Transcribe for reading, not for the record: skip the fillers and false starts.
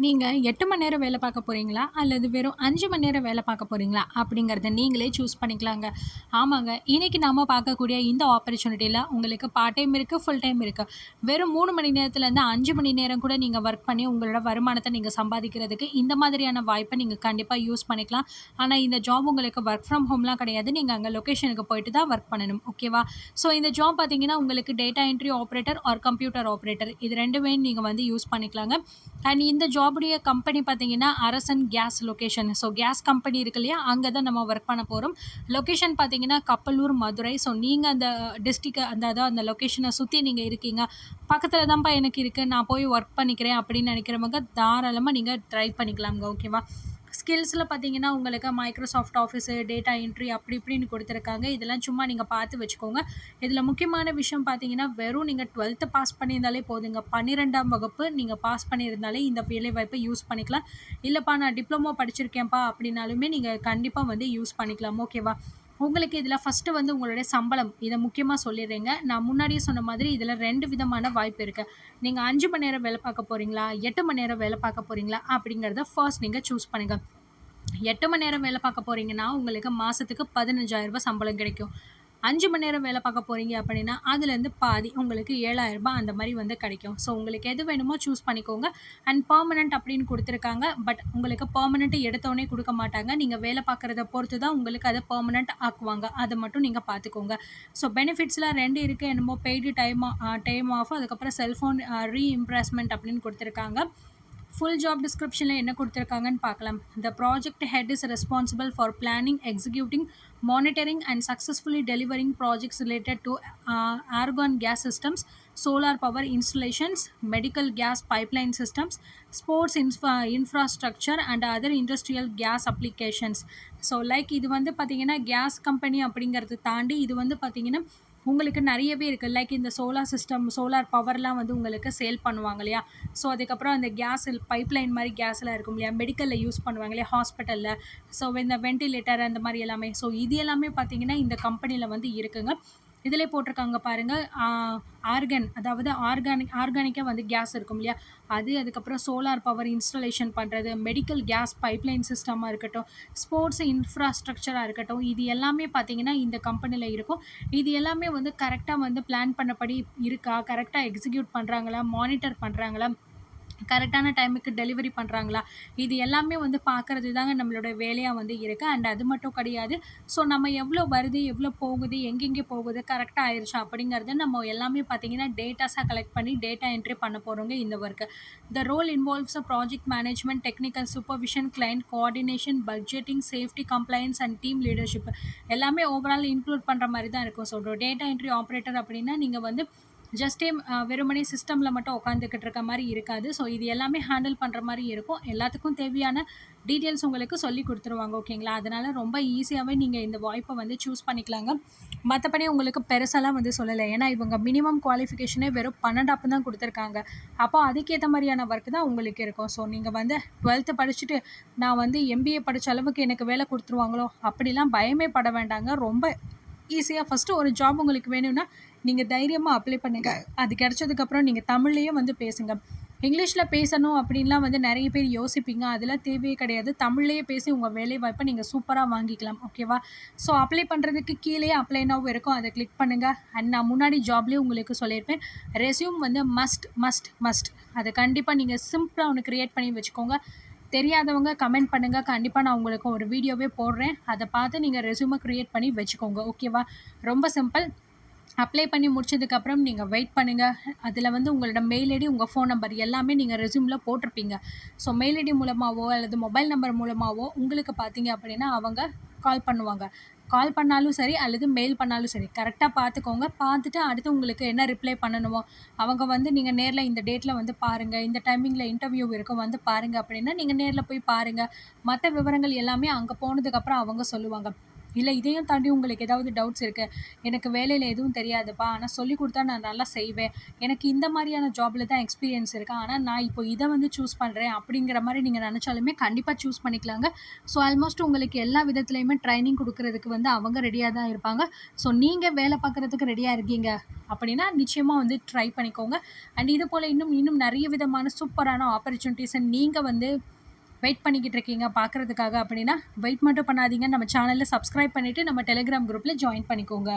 நீங்க 8 மணி நேரம் வேலை பார்க்க போறீங்களா? அல்லது வெறும் 5 மணி நேரம் வேலை பார்க்க போறீங்களா? அப்படிங்கிறத நீங்களே சூஸ் பண்ணிக்கலாங்க. ஆமாங்க. இன்னைக்கு நாம பார்க்கக்கூடிய இந்த ஆப்பர்ச்சுனிட்டில உங்களுக்கு பார்ட் டைம் இருக்கு, ஃபுல் டைம் இருக்கு. வெறும் 3 மணி நேரத்துலேருந்து 5 மணி நேரம் கூட நீங்க ஒர்க் பண்ணி உங்களோட வருமானத்த நீங்க சம்பாதிக்கிறதுக்கு இந்த மாதிரியான வாய்ப்ப நீங்க கண்டிப்பா யூஸ் பண்ணிக்கலாம். ஆனா இந்த ஜாப் உங்களுக்கு வொர்க் ஃப்ரம் ஹோம்லாம் கிடையாது. நீங்க அங்க லொகேஷனுக்கு போயிட்டு தான் ஒர்க் பண்ணணும். ஓகேவா? ஸோ இந்த ஜாப் பார்த்தீங்கன்னா, உங்களுக்கு data entry operator R computer operator இது 2மே நீங்க வந்து யூஸ் பண்ணிக்கலாங்க. அண்ட் இந்த ஜாபுடைய கம்பெனி பார்த்தீங்கன்னா, Arasan gas location. So gas company இருக்கு இல்லையா? அங்க தான் நம்ம ஒர்க் பண்ண போறோம். லொகேஷன் பார்த்தீங்கன்னா, கப்பலூர், மதுரை. ஸோ நீங்க அந்த டிஸ்ட்ரிக்ட் அந்த லொகேஷன சுத்தி நீங்க இருக்கீங்க. பக்கத்துல தான்ப்பா எனக்கு இருக்கு. நான் போய் ஒர்க் பண்ணிக்கிறேன் அப்படின்னு நினைக்கிறவங்க தாராளமா நீங்க ட்ரை பண்ணிக்கலாம்ங்க. ஓகேவா? ஸ்கில்ஸில பார்த்தீங்கன்னா, உங்களுக்கு மைக்ரோசாஃப்ட் ஆஃபீஸு, டேட்டா என்ட்ரி அப்படி இப்படின்னு குடுத்துருக்காங்க. இதெல்லாம் சும்மா நீங்க பார்த்து வச்சுக்கோங்க. இதில முக்கியமான விஷயம் பார்த்தீங்கன்னா, வெறும் நீங்க 12த் பாஸ் பண்ணியிருந்தாலே போதுங்க. 12ஆம் வகுப்பு நீங்க பாஸ் பண்ணியிருந்தாலே இந்த வேலைவாய்ப்பை யூஸ் பண்ணிக்கலாம். இல்லப்பா நான் டிப்ளமோ படிச்சிருக்கேன்ப்பா அப்படின்னாலுமே நீங்க கண்டிப்பா வந்து யூஸ் பண்ணிக்கலாம். ஓகேவா? உங்களுக்கு இதில ஃபர்ஸ்ட்டு வந்து உங்களுடைய சம்பளம் இத முக்கியமா சொல்லிர்றேங்க. நான் முன்னாடியே சொன்ன மாதிரி இதில 2 விதமான வாய்ப்பு இருக்கு. நீங்க 5 மணி நேரம் வேலை பார்க்க போறீங்களா? 8 மணி நேரம் வேலை பார்க்க போறீங்களா? அப்படிங்கிறத ஃபர்ஸ்ட் நீங்க சூஸ் பண்ணுங்க. 8 மணி நேரம் வேலை பார்க்க போறீங்கன்னா, உங்களுக்கு மாசத்துக்கு ரூ. 15,000 சம்பளம் கிடைக்கும். 5 மணி நேரம் வேலை பார்க்க போறீங்க அப்படின்னா, அதுலேருந்து பாதி உங்களுக்கு ரூ. 7,000 அந்த மாரி வந்து கிடைக்கும். ஸோ உங்களுக்கு எது வேணுமோ சூஸ் பண்ணிக்கோங்க. அண்ட் பெர்மனன்ட் அப்படின்னு குடுத்துருக்காங்க. பட் உங்களுக்கு பெர்மனன்ட் எடுத்தோனே குடுக்க மாட்டாங்க. நீங்க வேலை பார்க்குறத பொறுத்து தான் உங்களுக்கு அத பெர்மனன்ட் ஆக்குவாங்க. அத மட்டும் நீங்க பார்த்துக்கோங்க. ஸோ பெனிஃபிட்ஸ்லாம் 2 இருக்கு. என்னமோ பெய்டு டைம் ஆஃப் அதுக்கப்புறம் செல்ஃபோன் ரீஇம்ப்ரஸ்மென்ட் அப்படின்னு குடுத்துருக்காங்க. ஃபுல் ஜாப் டிஸ்கிரிப்ஷனில் என்ன கொடுத்துருக்காங்கன்னு பார்க்கலாம். The project head is responsible for planning, executing, monitoring and successfully delivering projects related to argon gas systems, solar power installations, medical gas pipeline systems, sports infrastructure and other industrial gas applications. So like இது வந்து பார்த்தீங்கன்னா case company அப்படிங்கிறத தாண்டி இது வந்து பார்த்தீங்கன்னா உங்களுக்கு நிறையவே இருக்குது. லைக் இந்த சோலார் சிஸ்டம், சோலார் பவர்லாம் வந்து உங்களுக்கு சேல் பண்ணுவாங்க இல்லையா? ஸோ அதுக்கப்புறம் அந்த கேஸ் பைப்லைன் மாதிரி கேஸ்லாம் இருக்கும் இல்லையா? மெடிக்கலில் யூஸ் பண்ணுவாங்க இல்லையா? ஹாஸ்பிட்டலில். ஸோ இந்த வென்டிலேட்டர் அந்த மாதிரி எல்லாமே. ஸோ இது எல்லாமே பார்த்தீங்கன்னா இந்த கம்பெனியில் வந்து இருக்குங்க. இதிலே போட்டிருக்காங்க பாருங்க. ஆர்கன் அதாவது ஆர்கானிக்காக வந்து கேஸ் இருக்கும் இல்லையா? அதுக்கப்புறம் சோலார் பவர் இன்ஸ்டாலேஷன் பண்ணுறது, மெடிக்கல் கேஸ் பைப்லைன் சிஸ்டமாக இருக்கட்டும், ஸ்போர்ட்ஸ் இன்ஃப்ராஸ்ட்ரக்சராக இருக்கட்டும், இது எல்லாமே பார்த்தீங்கன்னா இந்த கம்பெனியில் இருக்கும். இது எல்லாமே வந்து கரெக்டாக வந்து பிளான் பண்ணபடி இருக்கா? கரெக்டாக எக்ஸிக்யூட் பண்ணுறாங்களா? மானிட்டர் பண்ணுறாங்களா? கரெக்டான டைமுக்கு டெலிவரி பண்ணுறாங்களா? இது எல்லாமே வந்து பார்க்குறது தாங்க நம்மளோட வேலையா வந்து இருக்குது. அண்ட் அது மட்டும் கிடையாது. ஸோ நம்ம எவ்வளோ வருது, எவ்வளோ போகுது, எங்கெங்கே போகுது, கரெக்டாக ஆயிருச்சா அப்படிங்கிறத நம்ம எல்லாமே பார்த்தீங்கன்னா டேட்டாஸாக கலெக்ட் பண்ணி டேட்டா என்ட்ரி பண்ண போகிறோங்க இந்த work. The role involves a project management, technical supervision, client coordination, budgeting, safety compliance and team leadership எல்லாமே ஓவரால் இன்க்ளூட் பண்ணுற மாதிரி தான் இருக்கும். ஸோ டேட்டா என்ட்ரி ஆப்ரேட்டர் அப்படின்னா நீங்கள் வந்து ஜஸ்ட்டே வெறுமனே சிஸ்டமில் மட்டும் உட்காந்துக்கிட்டு இருக்க மாதிரி இருக்காது. ஸோ இது எல்லாமே ஹேண்டில் பண்ணுற மாதிரி இருக்கும். எல்லாத்துக்கும் தேவையான டீட்டெயில்ஸ் உங்களுக்கு சொல்லி கொடுத்துருவாங்க. ஓகேங்களா? அதனால் ரொம்ப ஈஸியாகவே நீங்கள் இந்த வாய்ப்பை வந்து சூஸ் பண்ணிக்கலாங்க. மற்றபடி உங்களுக்கு பெருசாலாம் வந்து சொல்லலை. ஏன்னா இவங்க மினிமம் குவாலிஃபிகேஷனே வெறும் 12 தான் கொடுத்துருக்காங்க. அப்போ அதுக்கேற்ற மாதிரியான ஒர்க் தான் உங்களுக்கு இருக்கும். ஸோ நீங்கள் வந்து 12th படிச்சுட்டு நான் வந்து எம்பிஏ படித்த அளவுக்கு எனக்கு வேலை கொடுத்துருவாங்களோ அப்படிலாம் பயமே பட வேண்டாங்க. ரொம்ப ஈஸியாக ஃபஸ்ட்டு ஒரு ஜாப் உங்களுக்கு வேணும்னா நீங்கள் தைரியமாக அப்ளை பண்ணுங்க. அது கிடைச்சதுக்கப்புறம் நீங்கள் தமிழ்லேயே வந்து பேசுங்க. இங்கிலீஷில் பேசணும் அப்படின்லாம் வந்து நிறைய பேர் யோசிப்பீங்க. அதெல்லாம் தேவையே கிடையாது. தமிழ்லேயே பேசி உங்கள் வேலைவாய்ப்பை நீங்கள் சூப்பராக வாங்கிக்கலாம். ஓகேவா? ஸோ அப்ளை பண்ணுறதுக்கு கீழேயே அப்ளை நவ் இருக்கும். அதை கிளிக் பண்ணுங்கள். அண்ட் நான் முன்னாடி ஜாப்லேயே உங்களுக்கு சொல்லியிருப்பேன். ரெஸ்யூம் வந்து மஸ்ட். அதை கண்டிப்பாக நீங்கள் சிம்பிளாக ஒன்று க்ரியேட் பண்ணி வச்சுக்கோங்க. தெரியாதவங்க கமெண்ட் பண்ணுங்கள். கண்டிப்பாக நான் உங்களுக்கு ஒரு வீடியோவே போடுறேன். அதை பார்த்து நீங்கள் ரெஸ்யூமை க்ரியேட் பண்ணி வச்சுக்கோங்க. ஓகேவா? ரொம்ப சிம்பிள். அப்ளை பண்ணி முடிச்சதுக்கப்புறம் நீங்கள் வெயிட் பண்ணுங்கள். அதில் வந்து உங்களோட மெயில் ஐடி, உங்கள் ஃபோன் நம்பர் எல்லாமே நீங்கள் ரெஸ்யூமில் போட்டிருப்பீங்க. ஸோ மெயில் ஐடி மூலமாகவோ அல்லது மொபைல் நம்பர் மூலமாகவோ உங்களுக்கு பார்த்தீங்க அப்படின்னா அவங்க கால் பண்ணுவாங்க. கால் பண்ணாலும் சரி அல்லது மெயில் பண்ணாலும் சரி, கரெக்டாக பார்த்துக்கோங்க. பார்த்துட்டு அடுத்து உங்களுக்கு என்ன ரிப்ளை பண்ணணுமோ அவங்க வந்து நீங்கள் நேரில் இந்த டேட்டில் வந்து பாருங்கள், இந்த டைமிங்கில் இன்டர்வியூ இருக்கும் வந்து பாருங்கள் அப்படின்னா நீங்கள் நேரில் போய் பாருங்கள். மற்ற விவரங்கள் எல்லாமே அங்கே போனதுக்கப்புறம் அவங்க சொல்லுவாங்க. இல்ல இதையும் தாண்டி உங்களுக்கு ஏதாவது டவுட்ஸ் இருக்கு. எனக்கு வேலையில எதுவும் தெரியாதுப்பா. ஆனா சொல்லிக் குடுத்தா நான் நல்லா செய்வேன். எனக்கு இந்த மாரியான ஜாப்ல தான் எக்ஸ்பீரியன்ஸ் இருக்கு. ஆனா நான் இப்போ இத வந்து சூஸ் பண்றேன் அப்படிங்கிற மாரி நீங்க நெனச்சாலுமே கண்டிப்பா சூஸ் பண்ணிக்கலாங்க. ஸோ ஆல்மோஸ்ட் உங்களுக்கு எல்லா விதத்துலயுமே ட்ரெய்னிங் குடுக்குறதுக்கு வந்து அவங்க ரெடியா தான் இருப்பாங்க. ஸோ நீங்க வேல பார்க்குறதுக்கு ரெடியா இருக்கீங்க அப்படின்னா, நிச்சயமா வந்து ட்ரை பண்ணிக்கோங்க. அண்ட் இது போல இன்னும் இன்னும் நெறைய விதமான சூப்பரான ஆப்பர்ச்சுனிட்டீஸ நீங்க வந்து வெயிட் பண்ணிக்கிட்டு இருக்கீங்க பார்க்குறதுக்காக அப்படின்னா, வெயிட் மட்டும் பண்ணாதீங்க. நம்ம சேனல சப்ஸ்கிரைப் பண்ணிட்டு நம்ம டெலிகிராம் குரூப்ல ஜாயின் பண்ணிக்கோங்க.